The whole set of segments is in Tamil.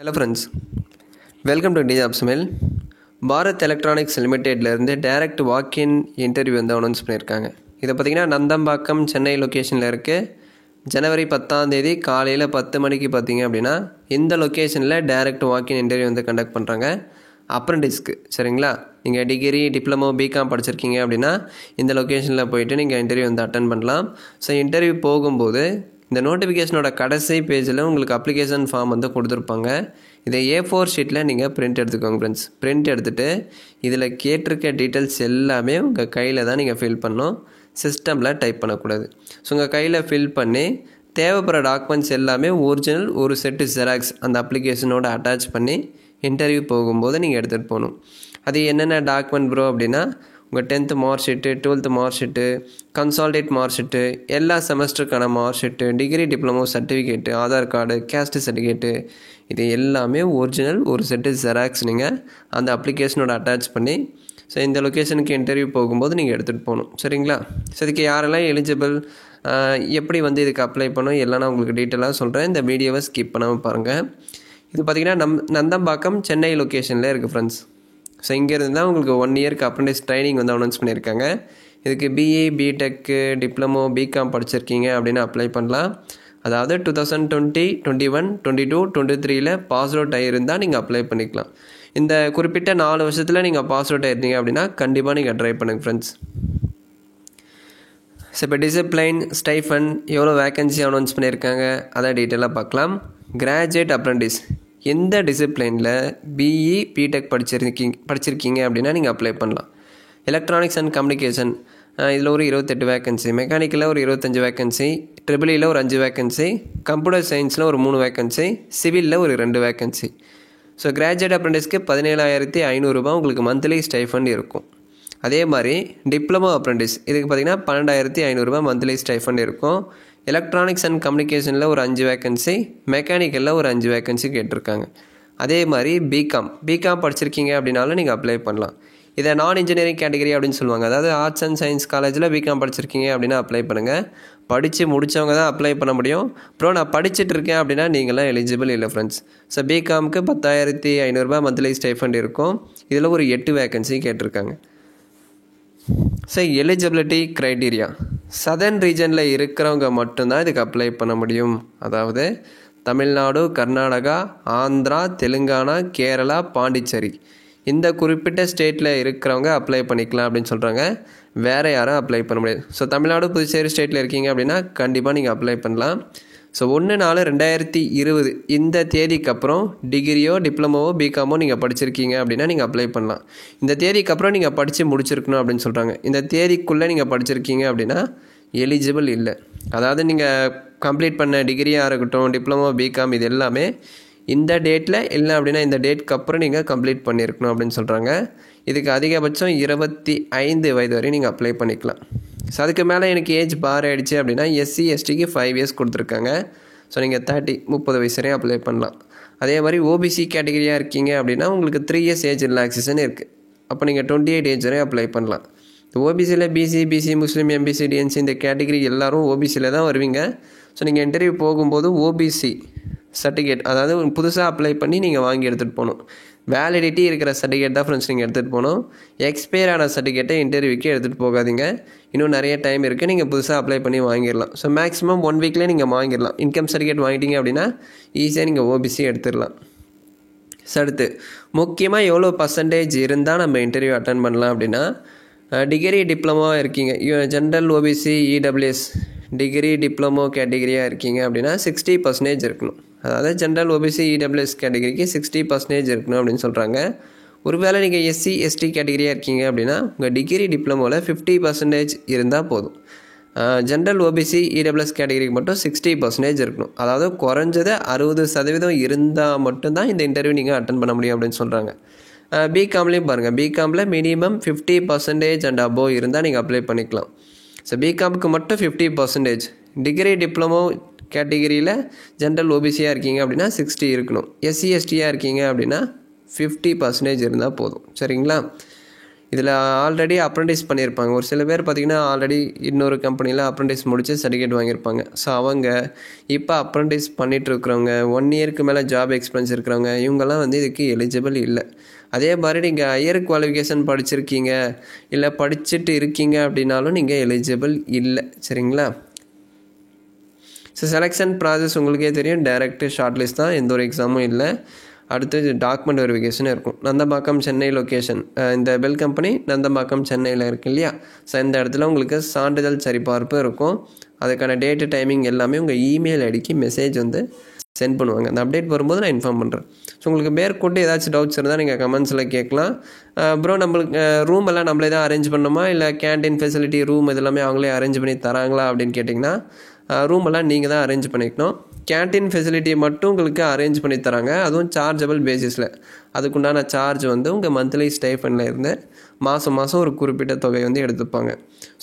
ஹலோ ஃப்ரெண்ட்ஸ், வெல்கம் டு டிஜாப்ஸ் மெயில். பாரத் எலக்ட்ரானிக்ஸ் லிமிடெட்லேருந்து டைரக்ட் வாக்கின் இன்டர்வியூ வந்து அனௌன்ஸ் பண்ணியிருக்காங்க. இதை பார்த்திங்கன்னா நந்தம்பாக்கம் சென்னை லொக்கேஷனில் இருக்குது. ஜனவரி 10 காலையில் 10 மணிக்கு பார்த்திங்க அப்படின்னா இந்த லொக்கேஷனில் டைரக்ட் வாக்கின் இன்டர்வியூ வந்து கண்டக்ட் பண்ணுறாங்க. அப்ரெண்டிஸ்க்கு சரிங்களா, நீங்கள் டிகிரி டிப்ளமோ பிகாம் படிச்சிருக்கீங்க அப்படின்னா இந்த லொக்கேஷனில் போயிட்டு நீங்கள் இன்டர்வியூ வந்து அட்டன் பண்ணலாம். ஸோ இன்டர்வியூ போகும்போது இந்த நோட்டிஃபிகேஷனோட கடைசி பேஜில் உங்களுக்கு அப்ளிகேஷன் ஃபார்ம் வந்து கொடுத்துருப்பாங்க. இதை A4 ஷீட்டில் நீங்கள் பிரிண்ட் எடுத்துக்கோங்க ஃப்ரெண்ட்ஸ். பிரிண்ட் எடுத்துகிட்டு இதில் கேட்டிருக்க டீட்டெயில்ஸ் எல்லாமே உங்கள் கையில் தான் நீங்கள் ஃபில் பண்ணணும், சிஸ்டமில் டைப் பண்ணக்கூடாது. ஸோ உங்கள் கையில் ஃபில் பண்ணி தேவைப்படுற டாக்குமெண்ட்ஸ் எல்லாமே ஒரிஜினல் ஒரு செட்டு ஜெராக்ஸ் அந்த அப்ளிகேஷனோட அட்டாச் பண்ணி இன்டர்வியூ போகும்போது நீங்கள் எடுத்துகிட்டு போகணும். அது என்னென்ன டாக்குமெண்ட் ப்ரோ அப்படின்னா உங்கள் 10th mark sheet, 12th mark sheet, consolidate mark sheet, எல்லா செமஸ்டருக்கான mark sheet, degree diploma certificate, Aadhaar card, caste certificate, இது எல்லாமே ஒரிஜினல் ஒரு செட்டு ஜெராக்ஸ் நீங்கள் அந்த அப்ளிகேஷனோட அட்டாச் பண்ணி ஸோ இந்த லொக்கேஷனுக்கு இன்டர்வியூ போகும்போது நீங்கள் எடுத்துகிட்டு போகணும் சரிங்களா. ஸோ இதுக்கு யாரெல்லாம் எலிஜிபிள், எப்படி வந்து இதுக்கு அப்ளை பண்ணணும் எல்லாம் நான் உங்களுக்கு டீட்டெயிலாக சொல்கிறேன். இந்த வீடியோவை ஸ்கிப் பண்ணாமல் பாருங்கள். இது பார்த்திங்கன்னா நந்தம்பாக்கம் சென்னை லொக்கேஷனில் இருக்குது ஃப்ரெண்ட்ஸ். ஸோ இங்கேருந்து தான் உங்களுக்கு 1 இயருக்கு அப்ரெண்டிஸ் ட்ரைனிங் வந்து அனௌன்ஸ் பண்ணியிருக்காங்க. இதுக்கு பிஇ பிடெக்கு டிப்ளமோ பிகாம் படிச்சிருக்கீங்க அப்படின்னு அப்ளை பண்ணலாம். அதாவது 2020, 21, 22, 23 பாஸ் அவுட் ஆகியிருந்தால் நீங்கள் அப்ளை பண்ணிக்கலாம். இந்த குறிப்பிட்ட 4 வருஷத்தில் நீங்கள் பாஸ் அவுட் ஆகிருந்தீங்க அப்படின்னா கண்டிப்பாக நீங்கள் ட்ரை பண்ணுங்கள் ஃப்ரெண்ட்ஸ். ஸோ இப்போ டிசிப்ளைன் ஸ்டைஃபன் எவ்வளோ வேக்கன்சி அனௌன்ஸ் பண்ணியிருக்காங்க அதை டீட்டெயிலாக பார்க்கலாம். கிராஜுவேட் அப்ரெண்டிஸ் எந்த டிசிப்ளைனில் பிஇ பிடெக் படிச்சிருக்கீங்க அப்படின்னா நீங்கள் அப்ளை பண்ணலாம். எலக்ட்ரானிக்ஸ் அண்ட் கம்யூனிகேஷன் இதில் ஒரு 28 வேக்கன்சி, மெக்கானிக்கலில் ஒரு 25 வேக்கன்சி, ட்ரிபிளியில் ஒரு 5 வேக்கன்சி, கம்ப்யூட்டர் சயின்ஸில் ஒரு 3 வேக்கன்சி, சிவிலில் ஒரு 2 வேக்கன்சி. ஸோ கிராஜுவேட் அப்ரெண்டிஸ்க்கு 17,500 ரூபா உங்களுக்கு மந்த்லி ஸ்டைஃபண்ட் இருக்கும். அதே மாதிரி டிப்ளமோ அப்ரெண்டிஸ் இதுக்கு பார்த்திங்கன்னா 12,500 ரூபா மந்த்லி ஸ்டைஃபண்ட் இருக்கும். எலக்ட்ரானிக்ஸ் அண்ட் கம்யூனிகேஷனில் ஒரு 5 வேக்கன்சி, மெக்கானிக்கலில் ஒரு 5 வேக்கன்சி கேட்டிருக்காங்க. அதே மாதிரி பிகாம் படிச்சிருக்கீங்க அப்படின்னாலும் நீங்கள் அப்ளை பண்ணலாம். இதை நான் இன்ஜினியரிங் கேட்டகரி அப்படின்னு சொல்லுவாங்க. அதாவது ஆர்ட்ஸ் அண்ட் சயின்ஸ் காலேஜில் பிகாம் படிச்சிருக்கீங்க அப்படின்னா அப்ளை பண்ணுங்கள். படித்து முடித்தவங்க தான் அப்ளை பண்ண முடியும். அப்புறம் நான் படிச்சுட்டு இருக்கேன் அப்படின்னா நீங்களாம் எலிஜிபிள் இல்லை ஃப்ரெண்ட்ஸ். ஸோ பிகாமுக்கு 10,500 ரூபா மந்த்லி ஸ்டைஃபண்ட் இருக்கும். இதில் ஒரு 8 வேக்கன்சி கேட்டிருக்காங்க. ஸோ எலிஜிபிலிட்டி க்ரைட்டீரியா சதர்ன் ரீஜனில் இருக்கிறவங்க மட்டும்தான் இதுக்கு அப்ளை பண்ண முடியும். அதாவது தமிழ்நாடு, கர்நாடகா, ஆந்திரா, தெலுங்கானா, கேரளா, பாண்டிச்சேரி இந்த குறிப்பிட்ட ஸ்டேட்டில் இருக்கிறவங்க அப்ளை பண்ணிக்கலாம் அப்படின்னு சொல்கிறாங்க. வேறு யாரும் அப்ளை பண்ண முடியாது. ஸோ தமிழ்நாடு புதுச்சேரி ஸ்டேட்டில் இருக்கீங்க அப்படின்னா கண்டிப்பாக நீங்கள் அப்ளை பண்ணலாம். ஸோ 1/4/2020 இந்த தேதிக்கு அப்புறம் டிகிரியோ டிப்ளமோவோ பிகாமோ நீங்கள் படிச்சிருக்கீங்க அப்படின்னா நீங்கள் அப்ளை பண்ணலாம். இந்த தேதிக்கு அப்புறம் நீங்கள் படித்து முடிச்சிருக்கணும் அப்படின்னு சொல்கிறாங்க. இந்த தேதிக்குள்ளே நீங்கள் படிச்சிருக்கீங்க அப்படின்னா எலிஜிபிள் இல்லை. அதாவது நீங்கள் கம்ப்ளீட் பண்ண டிகிரியாக இருக்கட்டும், டிப்ளமோ பிகாம் இது எல்லாமே இந்த டேட்டில் இல்லை அப்படின்னா இந்த டேட்டுக்கு அப்புறம் நீங்கள் கம்ப்ளீட் பண்ணியிருக்கணும் அப்படின்னு சொல்கிறாங்க. இதுக்கு அதிகபட்சம் 25 வயது வரை நீங்கள் அப்ளை பண்ணிக்கலாம். ஸோ அதுக்கு மேலே எனக்கு ஏஜ் பார் ஆகிடுச்சு அப்படின்னா SC STக்கு 5 இயர்ஸ் கொடுத்துருக்காங்க. ஸோ நீங்கள் 30 வயசு வரையும் அப்ளை பண்ணலாம். அதே மாதிரி ஓபிசி கேட்டகரியாக இருக்கீங்க அப்படின்னா உங்களுக்கு 3 இயர்ஸ் ஏஜ் ரிலாக்ஸேஷன் இருக்குது. அப்போ நீங்கள் 28 ஏஜ் வரையும் அப்ளை பண்ணலாம். ஓபிசியில் பிசி முஸ்லீம் MBC DNC இந்த கேட்டகரி எல்லோரும் ஓபிசியில் தான் வருவீங்க. ஸோ நீங்கள் இன்டர்வியூ போகும்போது ஓபிசி சர்டிஃபிகேட் அதாவது புதுசாக அப்ளை பண்ணி நீங்கள் வாங்கி எடுத்துகிட்டு போகணும். வேலிடிட்டி இருக்கிற சர்டிஃபிகேட் தான் ஃப்ரெண்ட்ஸ் நீங்கள் எடுத்துகிட்டு போகணும். எக்ஸ்பயர் ஆன சர்டிஃபிகேட்டை இன்டர்வியூக்கு எடுத்துகிட்டு போகாதீங்க. இன்னும் நிறைய டைம் இருக்குது, நீங்கள் புதுசாக அப்ளை பண்ணி வாங்கிடலாம். ஸோ மேக்ஸிமம் 1 வீக்லேயே நீங்கள் வாங்கிடலாம். இன்கம் சர்டிஃபிகேட் வாங்கிட்டீங்க அப்படின்னா ஈஸியாக நீங்கள் ஓபிசி எடுத்துடலாம். ஸோ அடுத்து முக்கியமாக எவ்வளோ பர்சன்டேஜ் இருந்தால் நம்ம இன்டர்வியூ அட்டன் பண்ணலாம் அப்படின்னா டிகிரி டிப்ளமோ இருக்கீங்க, general OBC EWS degree diploma கேட்டகிரியாக இருக்கீங்க அப்படின்னா 60% இருக்கணும். அதாவது ஜென்ரல் ஓபிசி EWS கேட்டகிரிக்கு 60% இருக்கணும் அப்படின்னு சொல்கிறாங்க. ஒருவேளை நீங்கள் SC ST கேட்டகிரியாக இருக்கீங்க அப்படின்னா உங்கள் டிகிரி டிப்ளமோவில் 50% இருந்தால் போதும். ஜென்ரல் ஓபிசி EWS கேட்டகிரிக்கு மட்டும் 60% இருக்கணும். அதாவது குறைஞ்சது 60% இருந்தால் மட்டும்தான் இந்த இன்டர்வியூ நீங்கள் அட்டன் பண்ண முடியும் அப்படின்னு சொல்கிறாங்க. பிகாம்லேயும் பாருங்கள், பிகாமில் மினிமம் 50% அண்ட் அபோவ் இருந்தால் நீங்கள் அப்ளை பண்ணிக்கலாம். ஸோ பிகாமுக்கு மட்டும் 50%, டிகிரி டிப்ளமோ கேட்டகிரியில் ஜென்ரல் ஓபிசியாக இருக்கீங்க அப்படின்னா 60 இருக்கணும். SC STயாக இருக்கீங்க அப்படின்னா 50% இருந்தால் போதும் சரிங்களா. இதில் ஆல்ரெடி அப்ரெண்டிஸ் பண்ணியிருப்பாங்க. ஒரு சில பேர் பார்த்திங்கன்னா ஆல்ரெடி இன்னொரு கம்பெனியில் அப்ரெண்டிஸ் முடித்து சர்டிஃபிகேட் வாங்கியிருப்பாங்க. ஸோ அவங்க இப்போ அப்ரெண்டிஸ் பண்ணிகிட்ருக்கிறவங்க, 1 இயருக்கு மேலே ஜாப் எக்ஸ்பீரியன்ஸ் இருக்கிறவங்க, இவங்கெல்லாம் வந்து இதுக்கு எலிஜிபிள் இல்லை. அதே மாதிரி நீங்கள் ஹையர் குவாலிஃபிகேஷன் படிச்சிருக்கீங்க, இல்லை படிச்சுட்டு இருக்கீங்க அப்படின்னாலும் நீங்கள் எலிஜிபிள் இல்லை. சரிங்களா? ஸோ செலெக்ஷன் ப்ராசஸ் உங்களுக்கே தெரியும், டைரக்ட் ஷார்ட் லிஸ்ட் தான், எந்த ஒரு எக்ஸாமும் இல்லை. அடுத்து டாக்குமெண்ட் வெரிஃபிகேஷன் இருக்கும். நந்தம்பாக்கம் சென்னை லொக்கேஷன், இந்த பெல் கம்பெனி நந்தம்பாக்கம் சென்னையில் இருக்குது இல்லையா? ஸோ இந்த இடத்துல உங்களுக்கு சான்றிதழ் சரிபார்ப்பு இருக்கும். அதுக்கான டேட்டு டைமிங் எல்லாமே உங்கள் இமெயில் ஐடிக்கு மெசேஜ் வந்து சென்ட் பண்ணுவாங்க. அந்த அப்டேட் வரும்போது நான் இன்ஃபார்ம் பண்ணுறேன். ஸோ உங்களுக்கு மேற்கொண்டு ஏதாச்சும் டவுட்ஸ் இருந்தால் நீங்கள் கமெண்ட்ஸில் கேட்கலாம். ப்ரோ நம்மளுக்கு ரூம் எல்லாம் நம்மளே தான் அரேஞ்ச் பண்ணணுமா, இல்லை கேன்டீன் ஃபெசிலிட்டி ரூம் இதெல்லாமே அவங்களே அரேஞ்ச் பண்ணி தராங்களா அப்படின்னு கேட்டிங்கன்னா, ரூம் எல்லாம் நீங்கள் தான் அரேஞ்ச் பண்ணிக்கணும். கேன்டீன் ஃபெசிலிட்டி மட்டும் உங்களுக்கு அரேஞ்ச் பண்ணி தராங்க, அதுவும் சார்ஜபிள் பேசிஸில். அதுக்குண்டான சார்ஜ் வந்து உங்கள் மந்த்லி ஸ்டைஃபனில் இருந்து மாதம் ஒரு குறிப்பிட்ட தொகை வந்து எடுத்துப்பாங்க.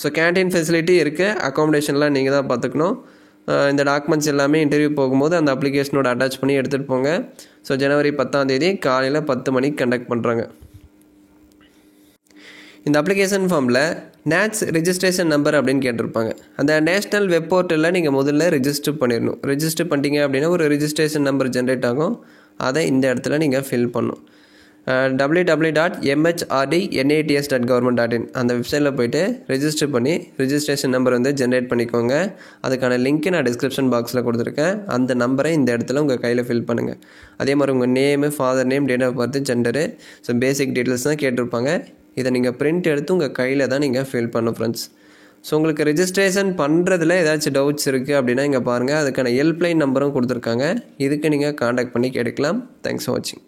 ஸோ கேன்டீன் ஃபெசிலிட்டி இருக்குது, அக்காமடேஷன்லாம் நீங்கள் தான் பார்த்துக்கணும். இந்த டாக்குமெண்ட்ஸ் எல்லாமே இன்டர்வியூ போகும்போது அந்த அப்ளிகேஷனோட அட்டாச் பண்ணி எடுத்துகிட்டு போங்க. ஸோ ஜனவரி 10 காலையில் 10 மணிக்கு கண்டக்ட் பண்ணுறாங்க. இந்த அப்ளிகேஷன் ஃபார்மில் நேட்ஸ் ரிஜிஸ்ட்ரேஷன் நம்பர் அப்படின்னு கேட்டிருப்பாங்க. அந்த நேஷ்னல் வெப் போர்ட்டலில் நீங்கள் முதல்ல ரிஜிஸ்டர் பண்ணிடணும். ரிஜிஸ்டர் பண்ணிட்டீங்க அப்படின்னா ஒரு ரிஜிஸ்ட்ரேஷன் நம்பர் ஜென்ரேட் ஆகும். அதை இந்த இடத்துல நீங்கள் ஃபில் பண்ணணும். www.mhrd.nats.government.in அந்த வெப்சைட்டில் போய்ட்டு ரெஜிஸ்டர் பண்ணி ரிஜிஸ்ட்ரேஷன் நம்பர் வந்து ஜென்ரேட் பண்ணிக்கோங்க. அதுக்கான லிங்க்கு நான் டிஸ்கிரிப்ஷன் பாக்ஸில் கொடுத்துருக்கேன். அந்த நம்பரை இந்த இடத்துல உங்கள் கையில் ஃபில் பண்ணுங்கள். அதே மாதிரி உங்கள் name, father name, date of birth, gender, so basic details தான் கேட்டிருப்பாங்க. இதை நீங்கள் பிரிண்ட் எடுத்து உங்கள் கையில் தான் நீங்கள் ஃபில் பண்ணணும் ஃப்ரெண்ட்ஸ். ஸோ உங்களுக்கு ரெஜிஸ்ட்ரேஷன் பண்ணுறதுல ஏதாச்சும் டவுட்ஸ் இருக்குது அப்படின்னா இங்கே பாருங்கள், அதுக்கான ஹெல்ப்லைன் நம்பரும் கொடுத்துருக்காங்க. இதுக்கு நீங்கள் காண்டாக்ட் பண்ணி கேட்டுக்கலாம். தேங்க்ஸ் ஃபார் வாட்சிங்.